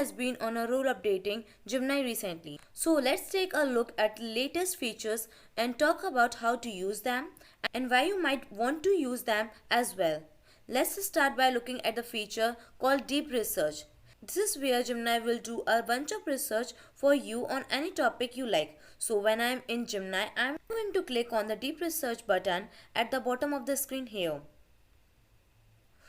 has been on a roll updating Gemini recently. So let's take a look at the latest features and talk about how to use them and why you might want to use them as well. Let's start by looking at the feature called Deep Research. This is where Gemini will do a bunch of research for you on any topic you like. So when I'm in Gemini, I'm going to click on the Deep Research button at the bottom of the screen here.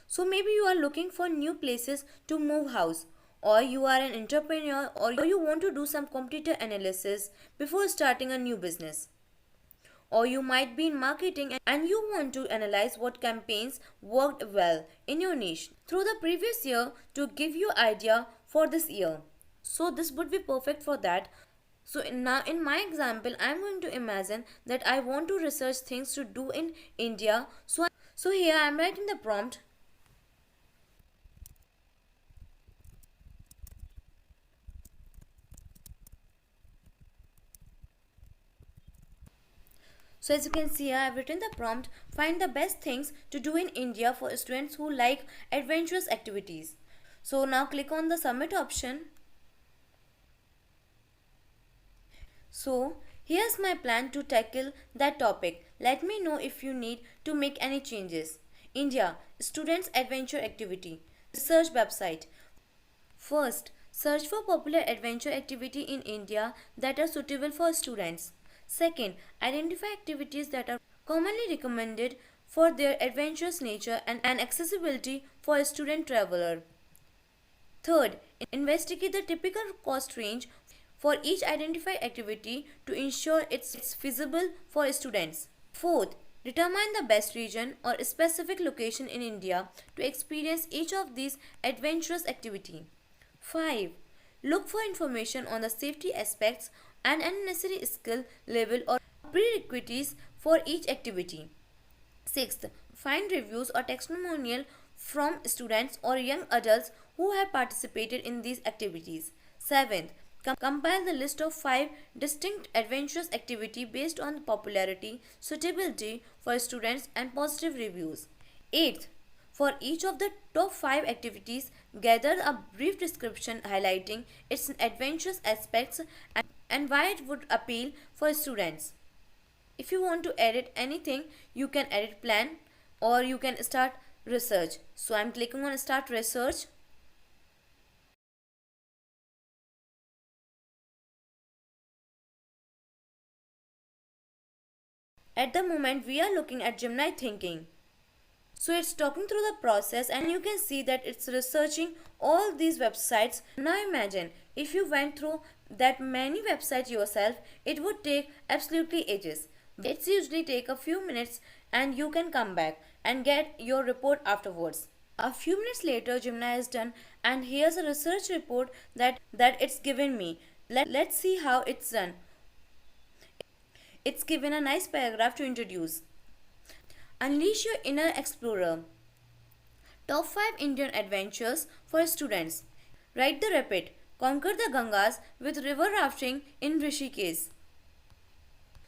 So maybe you are looking for new places to move house, or you are an entrepreneur, or you want to do some competitor analysis before starting a new business. Or you might be in marketing and you want to analyze what campaigns worked well in your niche through the previous year to give you idea for this year. So this would be perfect for that. So now in my example, I'm going to imagine that I want to research things to do in India. So here I'm writing the prompt. So as you can see here, I have written the prompt, find the best things to do in India for students who like adventurous activities. So now click on the submit option. So here's my plan to tackle that topic. Let me know if you need to make any changes. India, students adventure activity. Research website. First, search for popular adventure activity in India that are suitable for students. Second, identify activities that are commonly recommended for their adventurous nature and accessibility for a student traveler. Third, investigate the typical cost range for each identified activity to ensure it's feasible for students. Fourth, determine the best region or specific location in India to experience each of these adventurous activities. 5. Look for information on the safety aspects and unnecessary skill level or prerequisites for each activity. 6th, find reviews or testimonial from students or young adults who have participated in these activities. 7th, compile the list of 5 distinct adventurous activities based on popularity, suitability for students and positive reviews. 8th, for each of the top 5 activities, gather a brief description highlighting its adventurous aspects and why it would appeal for students. If you want to edit anything, you can edit plan or you can start research. So I'm clicking on start research. At the moment we are looking at Gemini thinking. So it's talking through the process and you can see that it's researching all these websites. Now imagine if you went through that many websites yourself, it would take absolutely ages. It's usually take a few minutes and you can come back and get your report afterwards. A few minutes later Gemini is done and here's a research report that it's given me. Let's see how it's done. It's given a nice paragraph to introduce. Unleash your inner explorer. Top 5 Indian adventures for students. Write the repeat. Conquer the Gangas with river rafting in Rishikesh.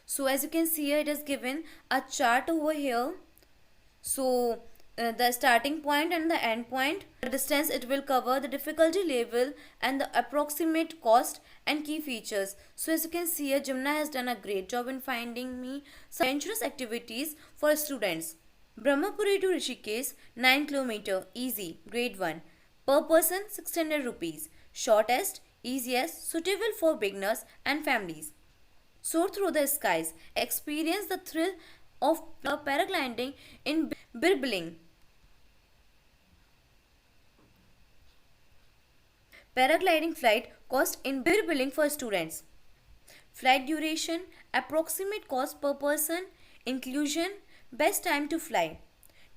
So as you can see here, it is given a chart over here. So the starting point and the end point, the distance it will cover, the difficulty level and the approximate cost and key features. So as you can see here, Gemini has done a great job in finding me some adventurous activities for students. Brahmapuri to Rishikesh, 9 km, easy, grade 1. Per person 600 rupees. Shortest, easiest, suitable for beginners and families. Soar through the skies, experience the thrill of paragliding in Birbiling. Paragliding flight cost in Birbiling for students. Flight duration, approximate cost per person, inclusion, best time to fly.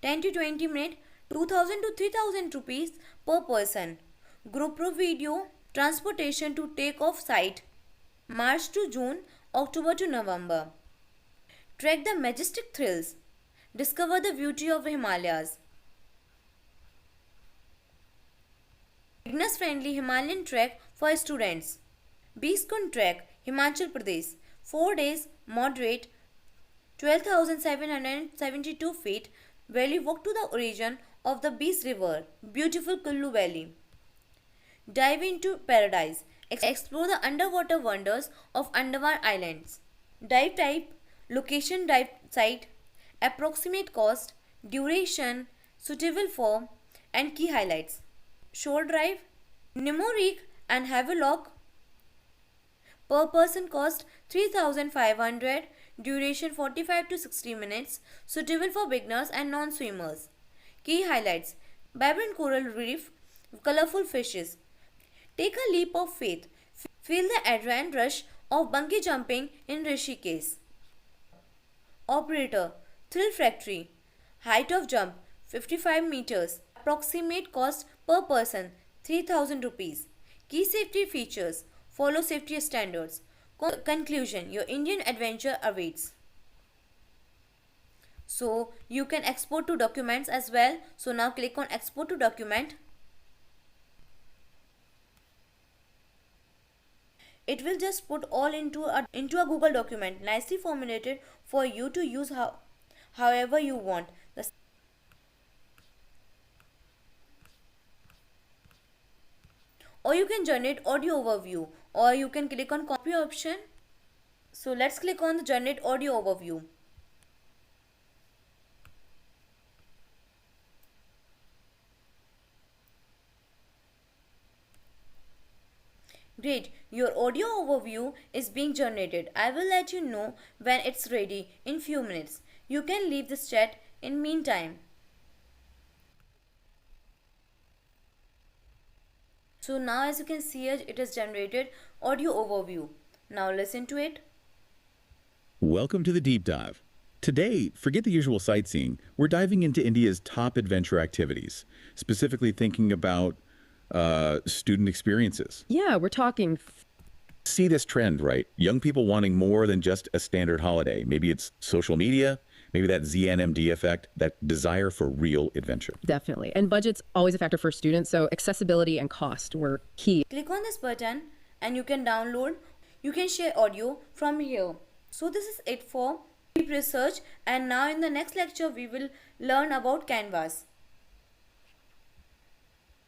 10 to 20 minutes, 2000 to 3000 rupees per person. GoPro video, transportation to take off site. March to June, October to November. Trek the majestic thrills. Discover the beauty of the Himalayas. Beginners friendly Himalayan trek for students. Beeskund trek, Himachal Pradesh. 4 days, moderate, 12,772 feet. Valley walk to the origin of the Bees River. Beautiful Kullu Valley. Dive into paradise. Explore the underwater wonders of underwater islands. Dive type, location dive site, approximate cost, duration, suitable for, and key highlights. Shore drive, numeric and Havelock. Per person cost 3,500, duration 45 to 60 minutes, suitable for beginners and non-swimmers. Key highlights: vibrant coral reef, colorful fishes. Take a leap of faith. Feel the adrenaline rush of bungee jumping in Rishikesh. Operator, thrill factory. Height of jump 55 meters. Approximate cost per person 3,000 rupees. Key safety features: follow safety standards. Conclusion: your Indian adventure awaits. So you can export to documents as well. So now click on export to document. It will just put all into a Google document, nicely formulated for you to use however you want. Or you can generate audio overview, or you can click on copy option. So let's click on the generate audio overview. Great, your audio overview is being generated. I will let you know when it's ready in few minutes. You can leave this chat in meantime. So now as you can see here, it has generated audio overview. Now listen to it. Welcome to the deep dive. Today, forget the usual sightseeing. We're diving into India's top adventure activities, specifically thinking about student experiences. Yeah, we're talking. See this trend, right? Young people wanting more than just a standard holiday. Maybe it's social media, maybe that ZNMD effect, that desire for real adventure. Definitely. And budget's always a factor for students, so accessibility and cost were key. Click on this button and you can download, you can share audio from here. So this is it for deep research, and now in the next lecture we will learn about Canvas.